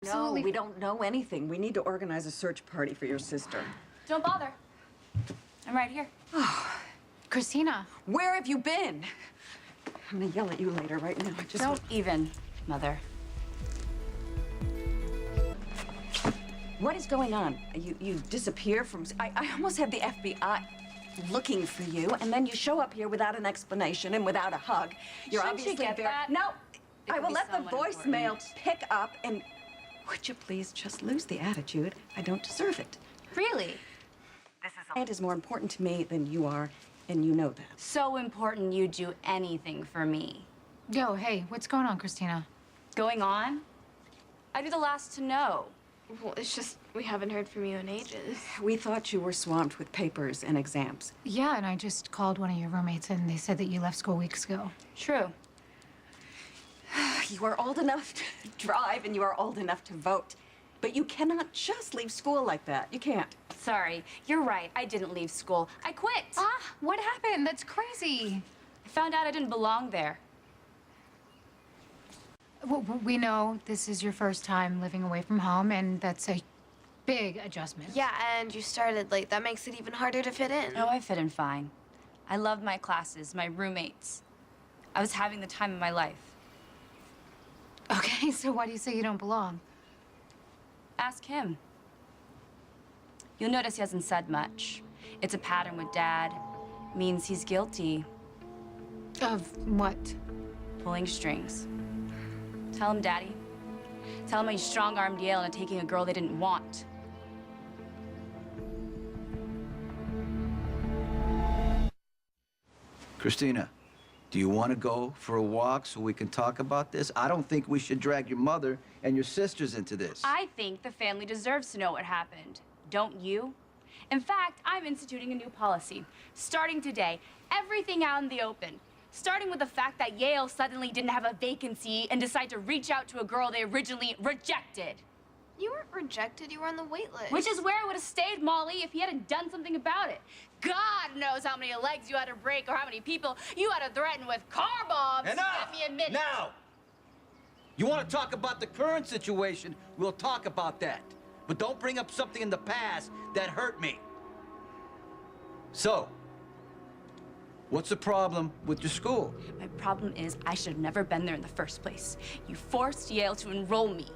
No, we don't know anything. We need to organize a search party for your sister. Don't bother. I'm right here. Christina. Where have you been? I'm gonna yell at you later right now. Don't even, Mother. What is going on? You disappear from... I almost had the FBI looking for you, and then you show up here without an explanation and without a hug. You're Shouldn't obviously you get very... that? No, It I could will be let the someone voicemail important. pick up and... Would you please just lose the attitude? I don't deserve it. Really? It is more important to me than you are, and you know that. So important you'd do anything for me. Yo, hey, what's going on, Christina? Going on? I'd be the last to know. Well, it's just we haven't heard from you in ages. We thought you were swamped with papers and exams. Yeah, and I just called one of your roommates, and they said that you left school weeks ago. True. You are old enough to drive, and you are old enough to vote. But you cannot just leave school like that. You can't. Sorry, you're right. I didn't leave school. I quit. What happened? That's crazy. I found out I didn't belong there. We know this is your first time living away from home, and that's a big adjustment. Yeah, and you started late. That makes it even harder to fit in. Oh, I fit in fine. I loved my classes, my roommates. I was having the time of my life. Okay, so why do you say you don't belong? Ask him. You'll notice he hasn't said much. It's a pattern with Dad. Means he's guilty. Of what? Pulling strings. Tell him, Daddy. Tell him how you strong-armed Yale into taking a girl they didn't want. Christina, do you want to go for a walk so we can talk about this? I don't think we should drag your mother and your sisters into this. I think the family deserves to know what happened. Don't you? In fact, I'm instituting a new policy. Starting today, everything out in the open. Starting with the fact that Yale suddenly didn't have a vacancy and decided to reach out to a girl they originally rejected. You weren't rejected. You were on the wait list. Which is where I would have stayed, Molly, if he hadn't done something about it. God knows how many legs you had to break or how many people you had to threaten with car bombs to get me admitted. Now! You want to talk about the current situation, we'll talk about that. But don't bring up something in the past that hurt me. So, what's the problem with your school? My problem is I should have never been there in the first place. You forced Yale to enroll me.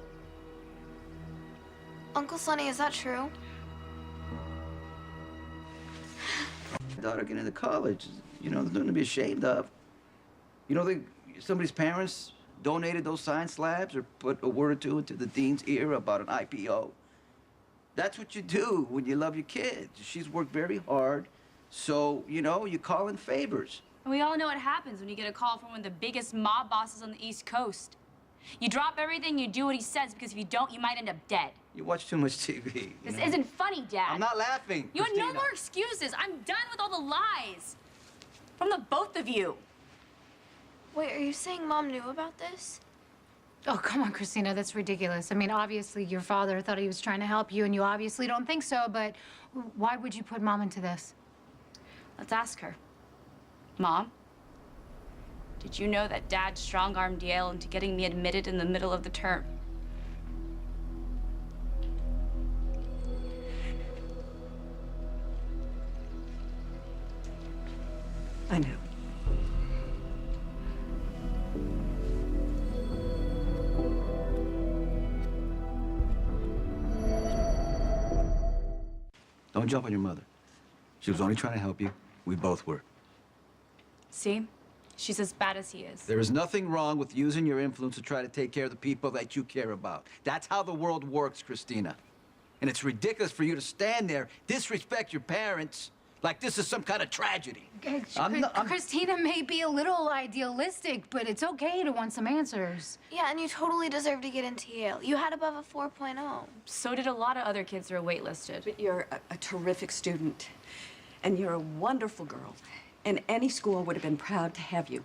Uncle Sonny, is that true? Daughter getting into college, you know, there's nothing to be ashamed of. You know, somebody's parents donated those science slabs or put a word or two into the dean's ear about an IPO. That's what you do when you love your kids. She's worked very hard, so, you know, you call in favors. And we all know what happens when you get a call from one of the biggest mob bosses on the East Coast. You drop everything, you do what he says, because if you don't, you might end up dead. You watch too much TV. This isn't funny, Dad. I'm not laughing, You have no Christina. more excuses. I'm done with all the lies. From the both of you. Wait, are you saying Mom knew about this? Oh, come on, Christina, that's ridiculous. I mean, obviously your father thought he was trying to help you, and you obviously don't think so, but why would you put Mom into this? Let's ask her. Mom, did you know that Dad strong-armed Yale into getting me admitted in the middle of the term? I know. Don't jump on your mother. She was only trying to help you. We both were. See? She's as bad as he is. There is nothing wrong with using your influence to try to take care of the people that you care about. That's how the world works, Christina. And it's ridiculous for you to stand there, disrespect your parents, like this is some kind of tragedy. Christina may be a little idealistic, but it's okay to want some answers. Yeah, and you totally deserve to get into Yale. You had above a 4.0. So did a lot of other kids who are waitlisted. But you're a terrific student, and you're a wonderful girl. And any school would have been proud to have you.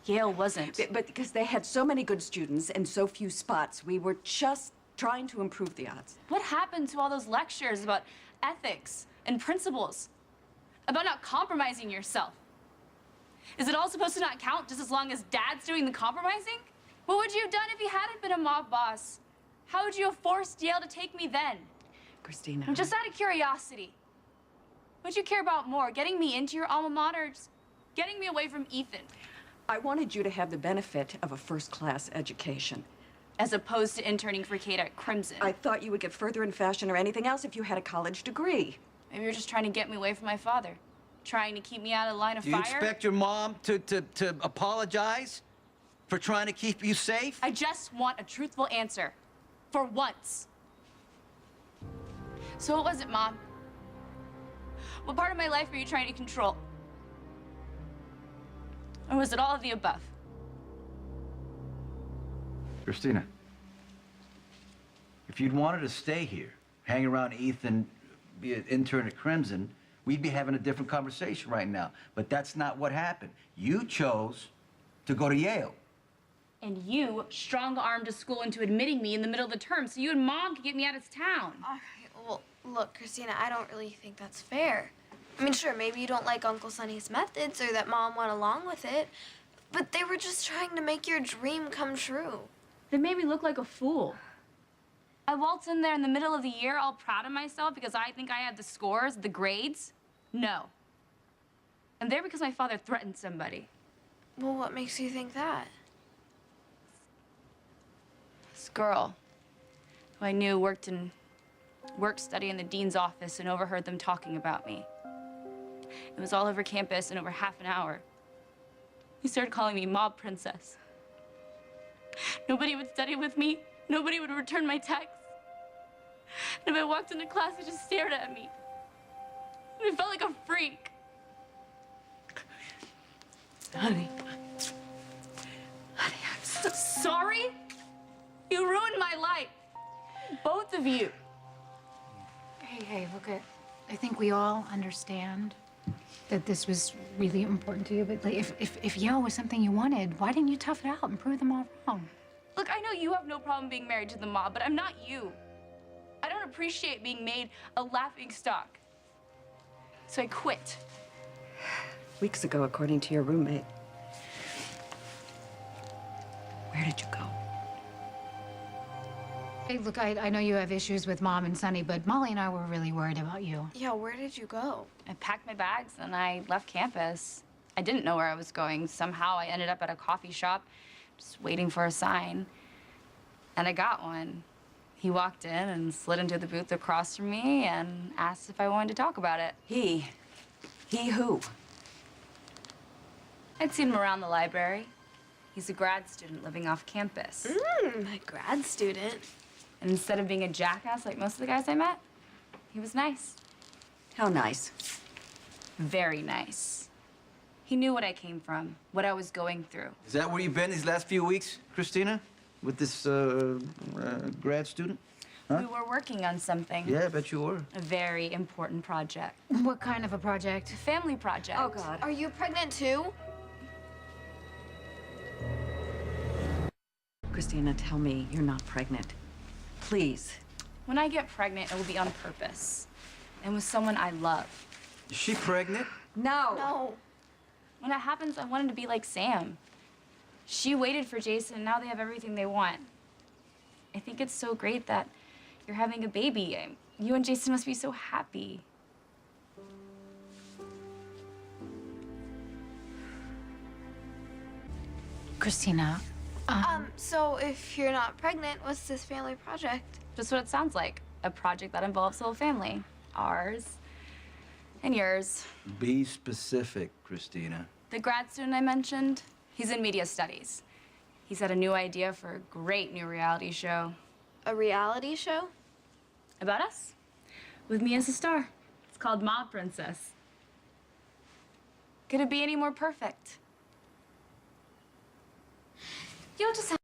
Yale wasn't. But because they had so many good students and so few spots, we were just trying to improve the odds. What happened to all those lectures about ethics and principles? About not compromising yourself? Is it all supposed to not count just as long as Dad's doing the compromising? What would you have done if he hadn't been a mob boss? How would you have forced Yale to take me then? Christina. And just out of curiosity, what'd you care about more, getting me into your alma mater or just getting me away from Ethan? I wanted you to have the benefit of a first-class education. As opposed to interning for Kate at Crimson. I thought you would get further in fashion or anything else if you had a college degree. Maybe you're just trying to get me away from my father. Trying to keep me out of the line of Do fire. you expect your mom to apologize for trying to keep you safe? I just want a truthful answer. For once. So what was it, Mom? What part of my life were you trying to control? Or was it all of the above? Christina, if you'd wanted to stay here, hang around Ethan, be an intern at Crimson, we'd be having a different conversation right now. But that's not what happened. You chose to go to Yale. And you strong-armed a school into admitting me in the middle of the term so you and Mom could get me out of town. All right, well, look, Christina, I don't really think that's fair. I mean, sure, maybe you don't like Uncle Sonny's methods or that Mom went along with it, but they were just trying to make your dream come true. They made me look like a fool. I waltzed in there in the middle of the year all proud of myself because I think I had the scores, the grades. No. I'm there because my father threatened somebody. Well, what makes you think that? This girl, who I knew worked study in the dean's office and overheard them talking about me. It was all over campus in over half an hour. He started calling me Mob Princess. Nobody would study with me. Nobody would return my texts. And if I walked into class, he just stared at me. And I felt like a freak. Honey. I'm so sorry. You ruined my life. Both of you. Hey, look, I think we all understand that this was really important to you, but like, if Yale was something you wanted, why didn't you tough it out and prove them all wrong? Look, I know you have no problem being married to the mob, but I'm not you. I don't appreciate being made a laughing stock. So I quit. Weeks ago, according to your roommate. Where did you go? Hey, look, I know you have issues with Mom and Sonny, but Molly and I were really worried about you. Yeah, where did you go? I packed my bags and I left campus. I didn't know where I was going. Somehow I ended up at a coffee shop, just waiting for a sign. And I got one. He walked in and slid into the booth across from me and asked if I wanted to talk about it. He who? I'd seen him around the library. He's a grad student living off campus. A grad student. And instead of being a jackass like most of the guys I met, he was nice. How nice. Very nice. He knew what I came from, what I was going through. Is that where you've been these last few weeks, Christina? With this grad student? Huh? We were working on something. Yeah, I bet you were. A very important project. What kind of a project? A family project. Oh, God. Are you pregnant too? Christina, tell me you're not pregnant. Please. When I get pregnant, it will be on purpose. And with someone I love. Is she pregnant? No. No. When that happens, I wanted to be like Sam. She waited for Jason, and now they have everything they want. I think it's so great that you're having a baby. You and Jason must be so happy. Christina, So if you're not pregnant, what's this family project? Just what it sounds like. A project that involves the whole family. Ours and yours. Be specific, Christina. The grad student I mentioned, he's in media studies. He's had a new idea for a great new reality show. A reality show? About us. With me as a star. It's called Mob Princess. Could it be any more perfect? You'll just have